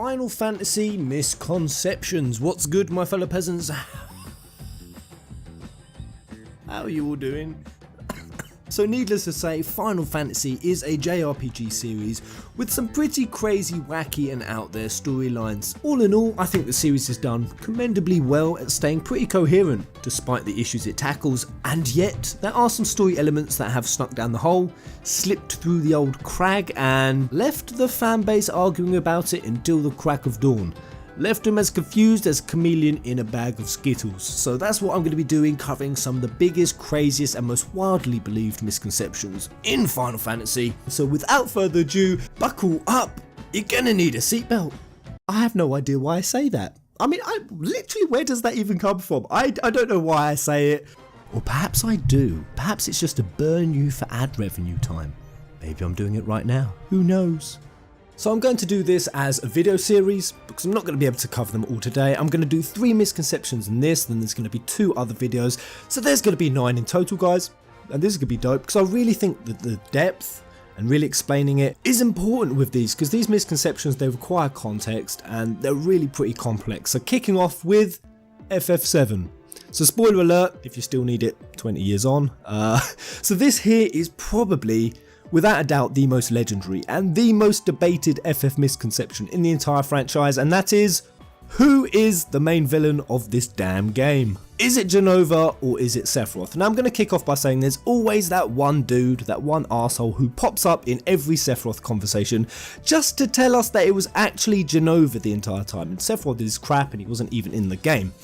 Final Fantasy Misconceptions. What's good, my fellow peasants? How are you all doing? So needless to say, Final Fantasy is a JRPG series with some pretty crazy, wacky and out there storylines. All in all, I think the series has done commendably well at staying pretty coherent despite the issues it tackles, and yet there are some story elements that have snuck down the hole, slipped through the old crag and left the fanbase arguing about it until the crack of dawn. Left them as confused as a chameleon in a bag of Skittles. So that's what I'm going to be doing, covering some of the biggest, craziest and most widely believed misconceptions in Final Fantasy. So without further ado, buckle up, you're gonna need a seatbelt. I have no idea why I say that. I mean, where does that even come from? I don't know why I say it. Or perhaps I do. Perhaps it's just to burn you for ad revenue time. Maybe I'm doing it right now. Who knows? So I'm going to do this as a video series because I'm not going to be able to cover them all today. I'm going to do 3 misconceptions in this, then there's going to be 2 other videos. So there's going to be 9 in total, guys. And this is going to be dope because I really think that the depth and really explaining it is important with these, because these misconceptions, they require context and they're really pretty complex. So kicking off with FF7. So spoiler alert, if you still need it 20 years on. So this here is probably, without a doubt, the most legendary and the most debated FF misconception in the entire franchise, and that is, who is the main villain of this damn game? Is it Jenova or is it Sephiroth? Now I'm going to kick off by saying there's always that one dude, that one arsehole who pops up in every Sephiroth conversation just to tell us that it was actually Jenova the entire time, and Sephiroth is crap and he wasn't even in the game.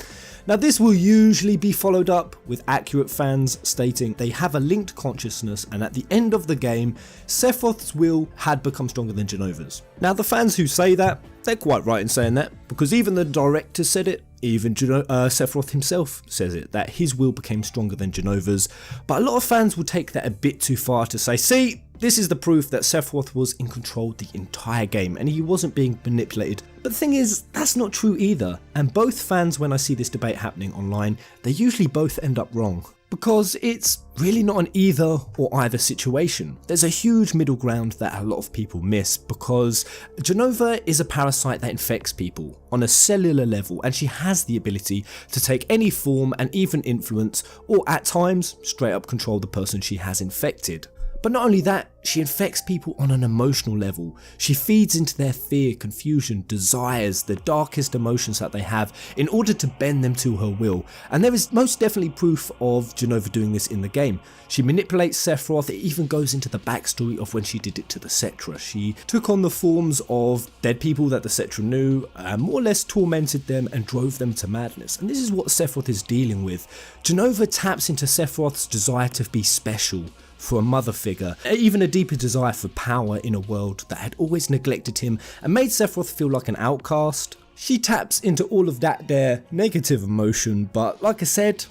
Now this will usually be followed up with accurate fans stating they have a linked consciousness, and at the end of the game, Sephiroth's will had become stronger than Jenova's. Now the fans who say that, they're quite right in saying that, because even the director said it, even Sephiroth himself says it, that his will became stronger than Jenova's, but a lot of fans will take that a bit too far to say, see, this is the proof that Sephiroth was in control the entire game and he wasn't being manipulated. But the thing is, that's not true either, and both fans, when I see this debate happening online, they usually both end up wrong. Because it's really not an either or either situation. There's a huge middle ground that a lot of people miss, because Jenova is a parasite that infects people on a cellular level, and she has the ability to take any form and even influence, or at times straight up control the person she has infected. But not only that, she infects people on an emotional level. She feeds into their fear, confusion, desires, the darkest emotions that they have in order to bend them to her will. And there is most definitely proof of Jenova doing this in the game. She manipulates Sephiroth. It even goes into the backstory of when she did it to the Cetra. She took on the forms of dead people that the Cetra knew, and more or less tormented them and drove them to madness. And this is what Sephiroth is dealing with. Jenova taps into Sephiroth's desire to be special, for a mother figure, even a deeper desire for power in a world that had always neglected him and made Sephiroth feel like an outcast. She taps into all of that there negative emotion, but like I said,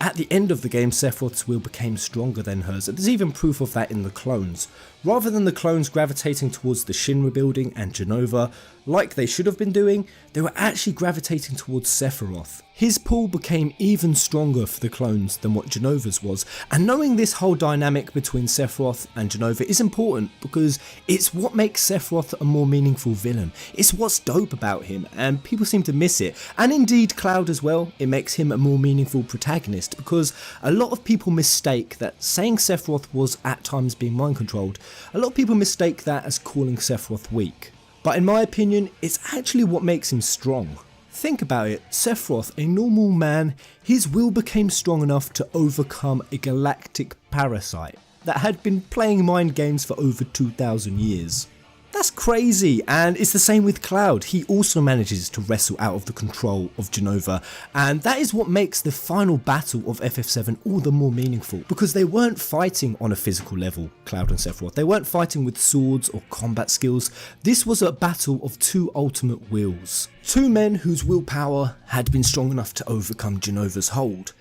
at the end of the game, Sephiroth's will became stronger than hers, and there's even proof of that in the clones. Rather than the clones gravitating towards the Shinra building and Jenova, like they should have been doing, they were actually gravitating towards Sephiroth. His pull became even stronger for the clones than what Jenova's was, and knowing this whole dynamic between Sephiroth and Jenova is important because it's what makes Sephiroth a more meaningful villain. It's what's dope about him, and people seem to miss it. And indeed Cloud as well, it makes him a more meaningful protagonist, because a lot of people mistake that saying Sephiroth was at times being mind controlled, a lot of people mistake that as calling Sephiroth weak. But in my opinion, it's actually what makes him strong. Think about it, Sephiroth, a normal man, his will became strong enough to overcome a galactic parasite that had been playing mind games for over 2,000 years. That's crazy, and it's the same with Cloud. He also manages to wrestle out of the control of Jenova, and that is what makes the final battle of FF7 all the more meaningful, because they weren't fighting on a physical level, Cloud and Sephiroth. They weren't fighting with swords or combat skills. This was a battle of 2 ultimate wills. 2 men whose willpower had been strong enough to overcome Jenova's hold.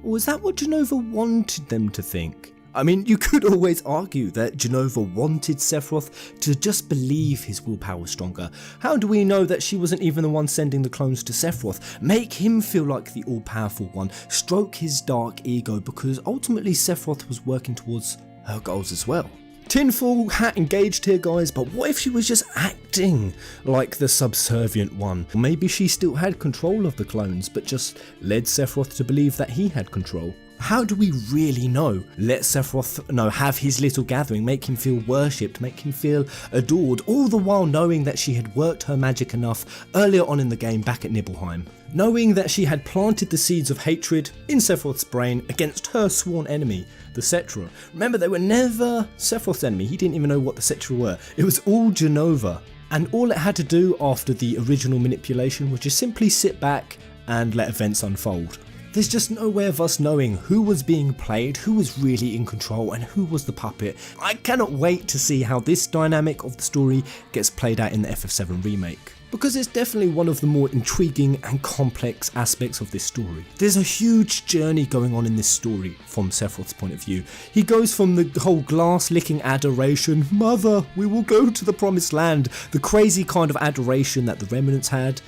Or was that what Jenova wanted them to think? I mean, you could always argue that Jenova wanted Sephiroth to just believe his willpower was stronger. How do we know that she wasn't even the one sending the clones to Sephiroth? Make him feel like the all-powerful one, stroke his dark ego, because ultimately Sephiroth was working towards her goals as well. Tinfoil hat engaged here, guys, but what if she was just acting like the subservient one? Maybe she still had control of the clones, but just led Sephiroth to believe that he had control. How do we really know? Let Sephiroth have his little gathering, make him feel worshipped, make him feel adored, all the while knowing that she had worked her magic enough earlier on in the game back at Nibelheim. Knowing that she had planted the seeds of hatred in Sephiroth's brain against her sworn enemy, the Cetra. Remember, they were never Sephiroth's enemy, he didn't even know what the Cetra were. It was all Jenova. And all it had to do after the original manipulation was just simply sit back and let events unfold. There's just no way of us knowing who was being played, who was really in control, and who was the puppet. I cannot wait to see how this dynamic of the story gets played out in the FF7 remake, because it's definitely one of the more intriguing and complex aspects of this story. There's a huge journey going on in this story from Sephiroth's point of view. He goes from the whole glass-licking adoration, "Mother, we will go to the promised land," the crazy kind of adoration that the remnants had.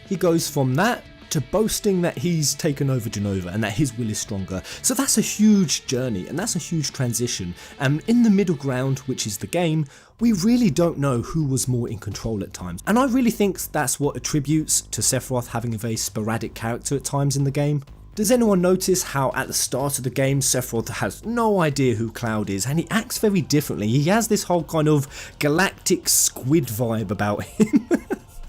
He goes from that to boasting that he's taken over Jenova and that his will is stronger. So that's a huge journey and that's a huge transition. And in the middle ground, which is the game, we really don't know who was more in control at times. And I really think that's what attributes to Sephiroth having a very sporadic character at times in the game. Does anyone notice how at the start of the game Sephiroth has no idea who Cloud is and he acts very differently? He has this whole kind of galactic squid vibe about him.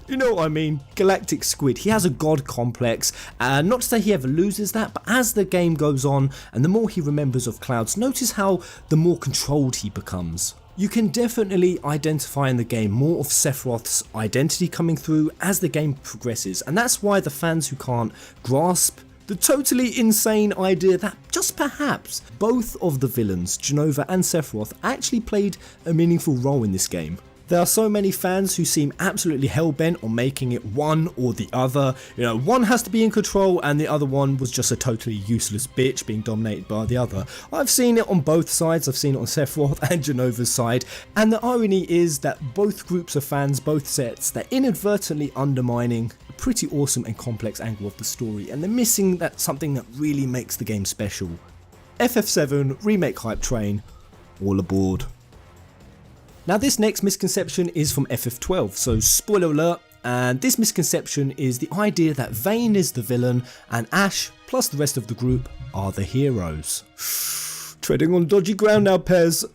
You know what I mean? Galactic squid. He has a god complex, not to say he ever loses that, but as the game goes on and the more he remembers of Clouds, notice how the more controlled he becomes. You can definitely identify in the game more of Sephiroth's identity coming through as the game progresses, and that's why the fans who can't grasp the totally insane idea that just perhaps both of the villains, Jenova and Sephiroth, actually played a meaningful role in this game. There are so many fans who seem absolutely hell-bent on making it one or the other. You know, one has to be in control and the other one was just a totally useless bitch being dominated by the other. I've seen it on both sides. I've seen it on Sephiroth and Jenova's side. And the irony is that both groups of fans, both sets, they're inadvertently undermining a pretty awesome and complex angle of the story. And they're missing that something that really makes the game special. FF7 Remake Hype Train, all aboard. Now this next misconception is from FF12, so spoiler alert, and this misconception is the idea that Vayne is the villain and Ashe plus the rest of the group are the heroes. Treading on dodgy ground now, Pez.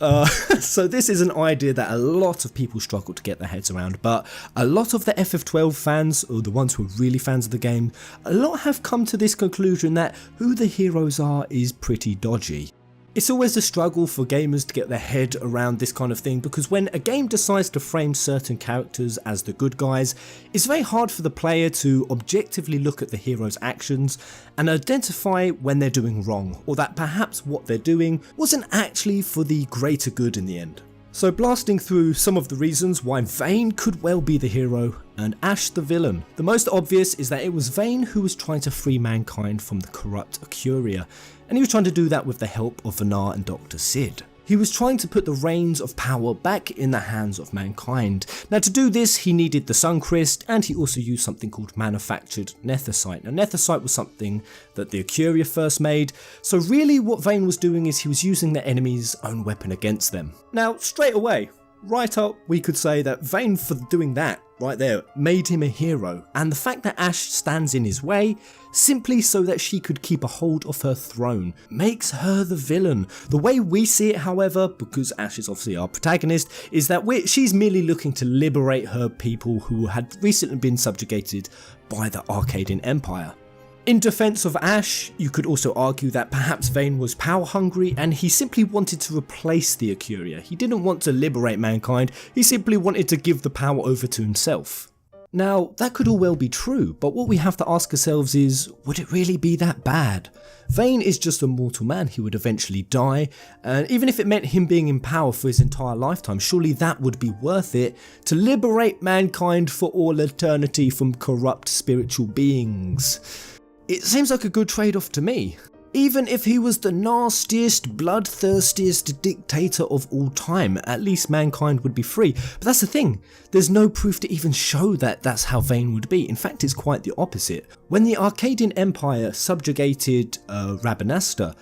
So this is an idea that a lot of people struggle to get their heads around, but a lot of the FF12 fans, or the ones who are really fans of the game, a lot have come to this conclusion that who the heroes are is pretty dodgy. It's always a struggle for gamers to get their head around this kind of thing, because when a game decides to frame certain characters as the good guys, it's very hard for the player to objectively look at the hero's actions and identify when they're doing wrong, or that perhaps what they're doing wasn't actually for the greater good in the end. So blasting through some of the reasons why Vayne could well be the hero and Ashe the villain. The most obvious is that it was Vayne who was trying to free mankind from the corrupt Acuria, and he was trying to do that with the help of Vayne and Dr. Sid. He was trying to put the reins of power back in the hands of mankind. Now to do this he needed the Sun Crystal, and he also used something called manufactured Nethicite. Now Nethicite was something that the Acuria first made, so really what Vayne was doing is he was using the enemy's own weapon against them. Now straight away, right up, we could say that Vayne, for doing that right there, made him a hero, and the fact that Ashe stands in his way simply so that she could keep a hold of her throne makes her the villain. The way we see it, however, because Ashe is obviously our protagonist, is that she's merely looking to liberate her people who had recently been subjugated by the Arcadian Empire. In defense of Ashe, you could also argue that perhaps Vayne was power hungry and he simply wanted to replace the Acuria. He didn't want to liberate mankind, he simply wanted to give the power over to himself. Now, that could all well be true, but what we have to ask ourselves is, would it really be that bad? Vayne is just a mortal man, he would eventually die, and even if it meant him being in power for his entire lifetime, surely that would be worth it to liberate mankind for all eternity from corrupt spiritual beings. It seems like a good trade-off to me. Even if he was the nastiest, bloodthirstiest dictator of all time, at least mankind would be free. But that's the thing, there's no proof to even show that that's how Vayne would be. In fact, it's quite the opposite. When the Arcadian Empire subjugated Rabanastre,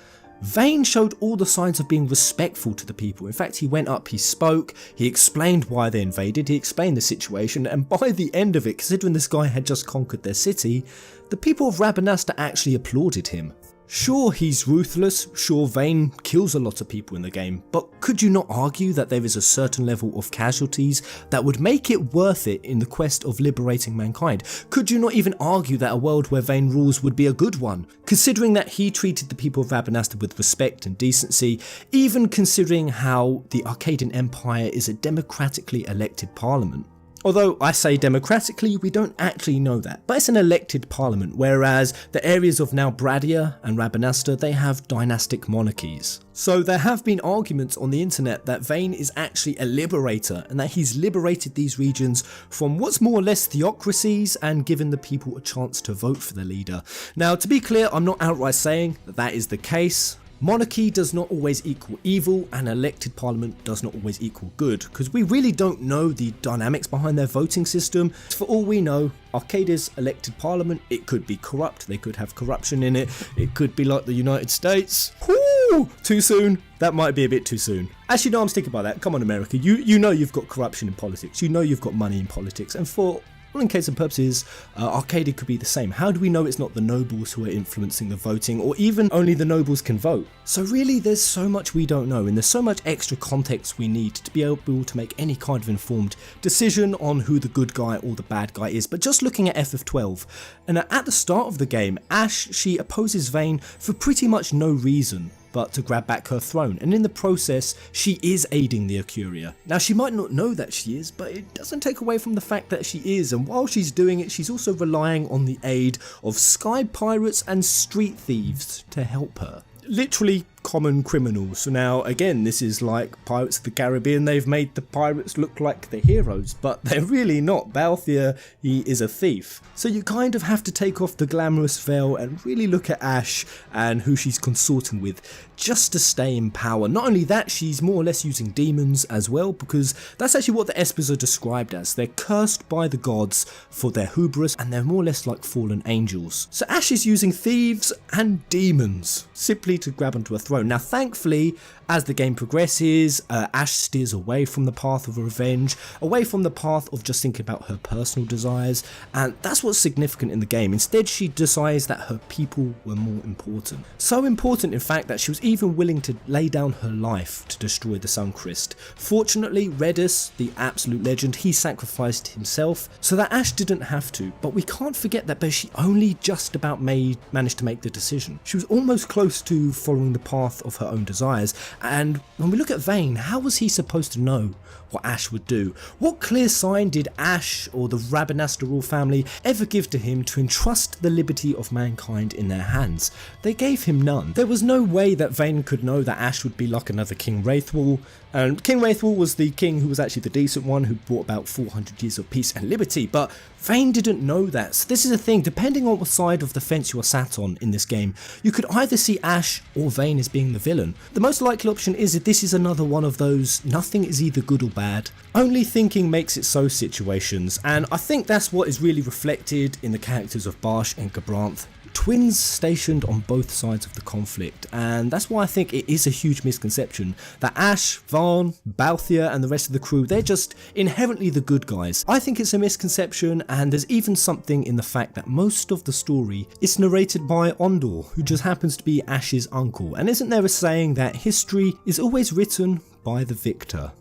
Vayne showed all the signs of being respectful to the people. In fact, he went up, he spoke, he explained why they invaded, he explained the situation, and by the end of it, considering this guy had just conquered their city, the people of Rabanastre actually applauded him. Sure, he's ruthless, sure Vayne kills a lot of people in the game, but could you not argue that there is a certain level of casualties that would make it worth it in the quest of liberating mankind? Could you not even argue that a world where Vayne rules would be a good one, considering that he treated the people of Rabanastre with respect and decency, even considering how the Arcadian Empire is a democratically elected parliament? Although I say democratically, we don't actually know that, but it's an elected parliament, whereas the areas of now Bradia and Rabanastre, they have dynastic monarchies. So there have been arguments on the internet that Vayne is actually a liberator and that he's liberated these regions from what's more or less theocracies and given the people a chance to vote for their leader. Now, to be clear, I'm not outright saying that that is the case. Monarchy does not always equal evil, and elected parliament does not always equal good, because we really don't know the dynamics behind their voting system. For all we know, Arcadia's elected parliament, it could be corrupt, they could have corruption in it, it could be like the United States. Whoo! Too soon? That might be a bit too soon. Actually, no, I'm sticking by that. Come on, America, you know you've got corruption in politics, you know you've got money in politics, and for all in case and purposes, Arcadia could be the same. How do we know it's not the nobles who are influencing the voting, or even only the nobles can vote? So really, there's so much we don't know, and there's so much extra context we need to be able to make any kind of informed decision on who the good guy or the bad guy is. But just looking at FF12, and at the start of the game, Ashe, she opposes Vayne for pretty much no reason but to grab back her throne, and in the process she is aiding the Ecuria. Now, she might not know that she is, but it doesn't take away from the fact that she is, and while she's doing it, she's also relying on the aid of sky pirates and street thieves to help her. Literally common criminals. So now again, this is like Pirates of the Caribbean. They've made the pirates look like the heroes, but they're really not. Balthier, he is a thief. So you kind of have to take off the glamorous veil and really look at Ashe and who she's consorting with just to stay in power. Not only that, she's more or less using demons as well, because that's actually what the Espers are described as. They're cursed by the gods for their hubris, and they're more or less like fallen angels. So Ashe is using thieves and demons simply to grab onto a throne. Now, thankfully, as the game progresses, Ashe steers away from the path of revenge, away from the path of just thinking about her personal desires, and that's what's significant in the game. Instead, she decides that her people were more important. So important, in fact, that she was even willing to lay down her life to destroy the Sun Christ. Fortunately, Redis, the absolute legend, he sacrificed himself so that Ashe didn't have to, but we can't forget that she only just about managed to make the decision. She was almost close to following the path of her own desires. And when we look at Vayne, how was he supposed to know what Ashe would do? What clear sign did Ashe or the Rabanastre royal family ever give to him to entrust the liberty of mankind in their hands? They gave him none. There was no way that Vayne could know that Ashe would be like another King Wraithwall, and King Wraithwall was the king who was actually the decent one, who brought about 400 years of peace and liberty, but Vayne didn't know that. So this is the thing, depending on what side of the fence you are sat on in this game, you could either see Ashe or Vayne as being the villain. The most likely option is that this is another one of those nothing is either good or bad, only thinking makes it so situations, and I think that's what is really reflected in the characters of Barsh and Gabranth. Twins stationed on both sides of the conflict, and that's why I think it is a huge misconception that Ashe, Vayne, Balthier and the rest of the crew, they're just inherently the good guys. I think it's a misconception, and there's even something in the fact that most of the story is narrated by Ondor, who just happens to be Ashe's uncle, and isn't there a saying that history is always written by the victor?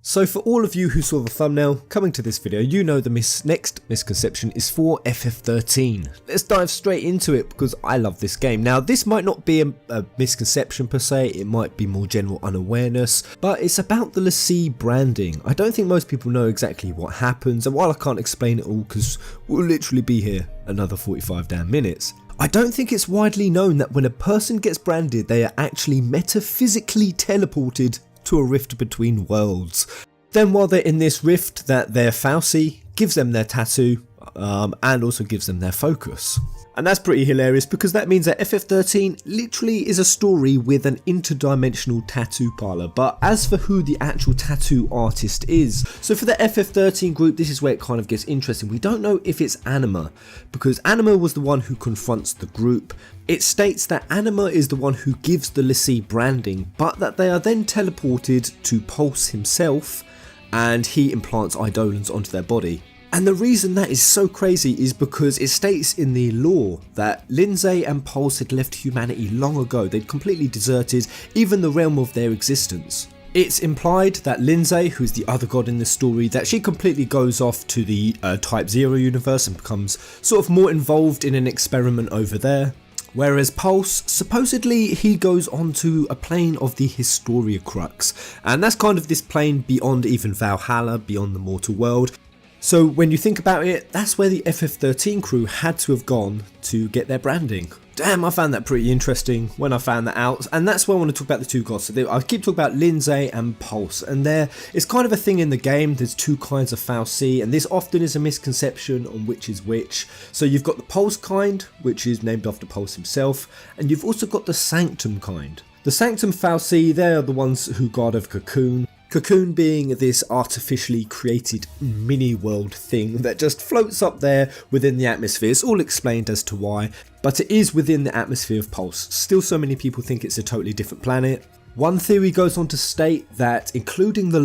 So for all of you who saw the thumbnail coming to this video, you know the next misconception is for FF13. Let's dive straight into it because I love this game. Now, this might not be a misconception per se, it might be more general unawareness, but it's about the l'Cie branding. I don't think most people know exactly what happens, and while I can't explain it all because we'll literally be here another 45 damn minutes, I don't think it's widely known that when a person gets branded, they are actually metaphysically teleported to a rift between worlds. Then while they're in this rift, that their Fal'cie gives them their tattoo and also gives them their focus. And that's pretty hilarious because that means that FF13 literally is a story with an interdimensional tattoo parlor. But as for who the actual tattoo artist is, so for the FF13 group, this is where it kind of gets interesting. We don't know if it's Anima, because Anima was the one who confronts the group. It states that Anima is the one who gives the l'Cie branding, but that they are then teleported to Pulse himself, and he implants eidolons onto their body. And the reason that is so crazy is because it states in the lore that Lindsay and Pulse had left humanity long ago. They'd completely deserted even the realm of their existence. It's implied that Lindsay, who's the other god in this story, that she completely goes off to the Type 0 universe and becomes sort of more involved in an experiment over there. Whereas Pulse, supposedly he goes onto a plane of the Historia Crux, and that's kind of this plane beyond even Valhalla, beyond the mortal world. So when you think about it, that's where the FF13 crew had to have gone to get their branding. Damn, I found that pretty interesting when I found that out, and that's why I want to talk about the two gods. So I keep talking about Lindsay and Pulse, and it's kind of a thing in the game. There's two kinds of Fal'cie, and this often is a misconception on which is which. So you've got the Pulse kind, which is named after Pulse himself, and you've also got the Sanctum kind. The Sanctum Fal'cie, they're the ones who guard over Cocoon. Cocoon being this artificially created mini-world thing that just floats up there within the atmosphere. It's all explained as to why, but it is within the atmosphere of Pulse. Still, so many people think it's a totally different planet. One theory goes on to state that, including the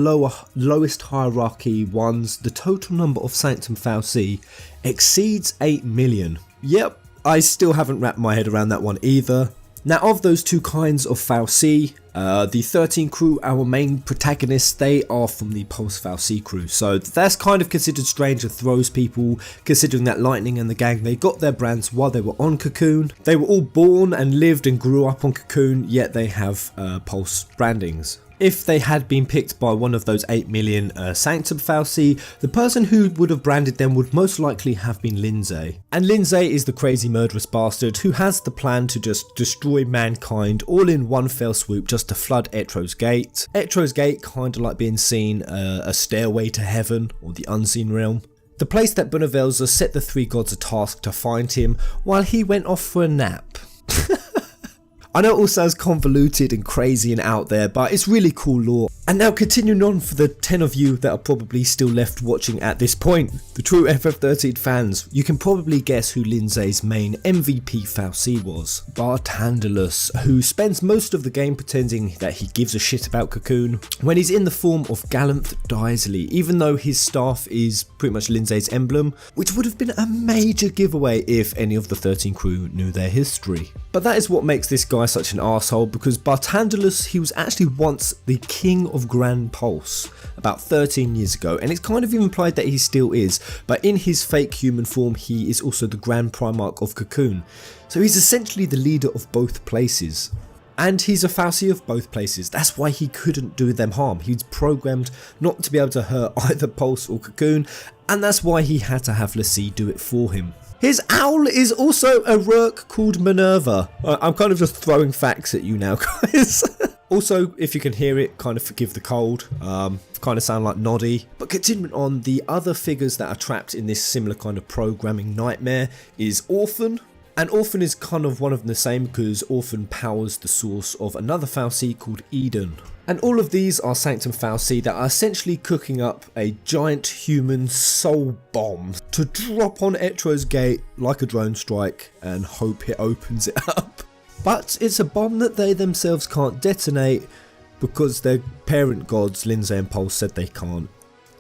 lowest hierarchy ones, the total number of Sanctum Fal'cie exceeds 8 million. Yep, I still haven't wrapped my head around that one either. Now, of those two kinds of Fal'cie, the 13 crew, our main protagonists, they are from the Pulse Fal'cie crew. So that's kind of considered strange and throws people, considering that Lightning and the gang, they got their brands while they were on Cocoon. They were all born and lived and grew up on Cocoon, yet they have Pulse brandings. If they had been picked by one of those 8 million Sanctum Fal'cie, the person who would have branded them would most likely have been Lindsay. And Lindsay is the crazy murderous bastard who has the plan to just destroy mankind all in one fell swoop just to flood Etro's Gate. Etro's Gate kind of like being seen a stairway to heaven or the unseen realm. The place that Benevelza set the three gods a task to find him while he went off for a nap. I know it all sounds convoluted and crazy and out there, but it's really cool lore. And now continuing on for the 10 of you that are probably still left watching at this point, the true FF13 fans, you can probably guess who Lindsay's main MVP Fal'cie was. Barthandelus, who spends most of the game pretending that he gives a shit about Cocoon, when he's in the form of Galanth Dysley, even though his staff is pretty much Lindsay's emblem, which would have been a major giveaway if any of the 13 crew knew their history. But that is what makes this guy such an arsehole, because Barthandelus, he was actually once the king of Grand Pulse about 13 years ago, and it's kind of implied that he still is, but in his fake human form he is also the Grand Primarch of Cocoon. So he's essentially the leader of both places. And he's a Fal'cie of both places. That's why he couldn't do them harm. He's programmed not to be able to hurt either Pulse or Cocoon, and that's why he had to have l'Cie do it for him. His owl is also a Rurk called Minerva. I'm kind of just throwing facts at you now, guys. Also, if you can hear it, kind of forgive the cold. Kind of sound like Noddy. But continuing on, the other figures that are trapped in this similar kind of programming nightmare is Orphan. And Orphan is kind of one of the same because Orphan powers the source of another Fal'cie called Eden. And all of these are Sanctum Fal'cie that are essentially cooking up a giant human soul bomb to drop on Etro's Gate like a drone strike and hope it opens it up. But it's a bomb that they themselves can't detonate because their parent gods, Lindsay and Pulse, said they can't.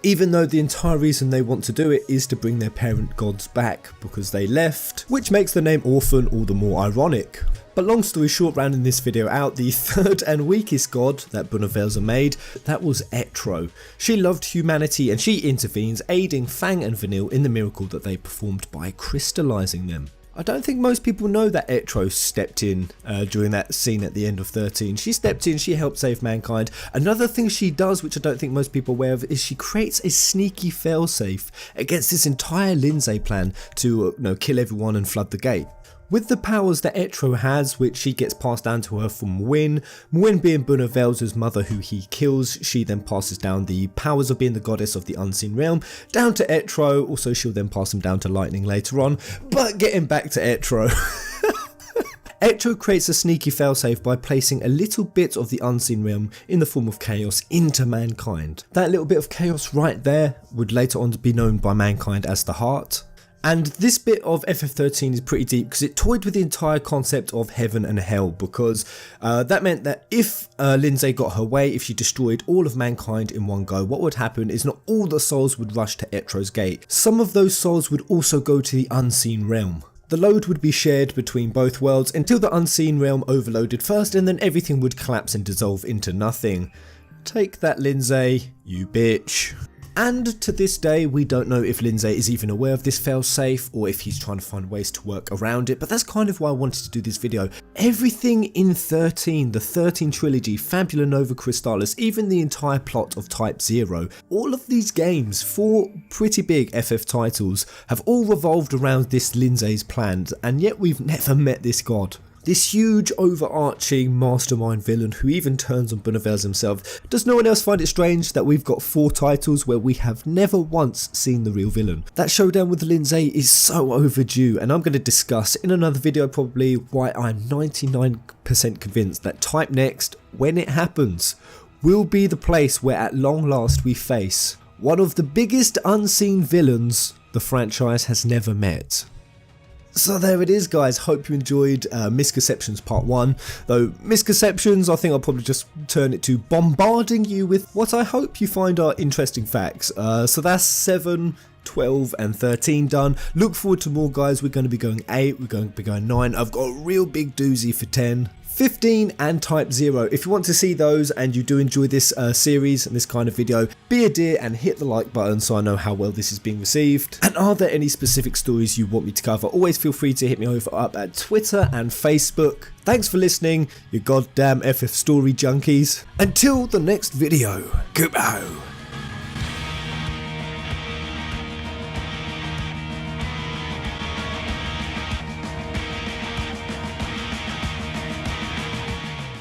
Even though the entire reason they want to do it is to bring their parent gods back because they left, which makes the name Orphan all the more ironic. But long story short, rounding this video out, the third and weakest god that Benevelza made, that was Etro. She loved humanity and she intervenes, aiding Fang and Vanille in the miracle that they performed by crystallizing them. I don't think most people know that Etro stepped in during that scene at the end of 13. She stepped in, she helped save mankind. Another thing she does, which I don't think most people are aware of, is she creates a sneaky failsafe against this entire Lindsay plan to kill everyone and flood the gate. With the powers that Etro has, which she gets passed down to her from Wynne being Bunavel's mother who he kills, she then passes down the powers of being the goddess of the unseen realm down to Etro, also she'll then pass them down to Lightning later on, but getting back to Etro. Etro creates a sneaky failsafe by placing a little bit of the unseen realm in the form of chaos into mankind. That little bit of chaos right there would later on be known by mankind as the heart. And this bit of FF13 is pretty deep because it toyed with the entire concept of heaven and hell, because that meant that if Lindsay got her way, if she destroyed all of mankind in one go, what would happen is not all the souls would rush to Etro's gate. Some of those souls would also go to the unseen realm. The load would be shared between both worlds until the unseen realm overloaded first, and then everything would collapse and dissolve into nothing. Take that, Lindsay, you bitch. And to this day, we don't know if Lindsay is even aware of this failsafe or if he's trying to find ways to work around it, but that's kind of why I wanted to do this video. Everything in 13, the 13 trilogy, Fabula, Nova, Crystallis, even the entire plot of Type 0, all of these games, 4 pretty big FF titles, have all revolved around this Lindsay's plan, and yet we've never met this god. This huge overarching mastermind villain who even turns on Bunavel's himself. Does no one else find it strange that we've got 4 titles where we have never once seen the real villain? That showdown with Lindsay is so overdue, and I'm going to discuss in another video probably why I'm 99% convinced that Type Next, when it happens, will be the place where at long last we face one of the biggest unseen villains the franchise has never met. So there it is, guys. Hope you enjoyed Misconceptions Part 1. Though Misconceptions, I think I'll probably just turn it to bombarding you with what I hope you find are interesting facts. So that's 7, 12 and 13 done. Look forward to more, guys. We're going to be going 8, we're going to be going 9. I've got a real big doozy for 10. 15 and Type 0. If you want to see those and you do enjoy this series and this kind of video, be a dear and hit the like button so I know how well this is being received. And are there any specific stories you want me to cover? Always feel free to hit me over up at Twitter and Facebook. Thanks for listening, you goddamn FF story junkies. Until the next video, goodbye.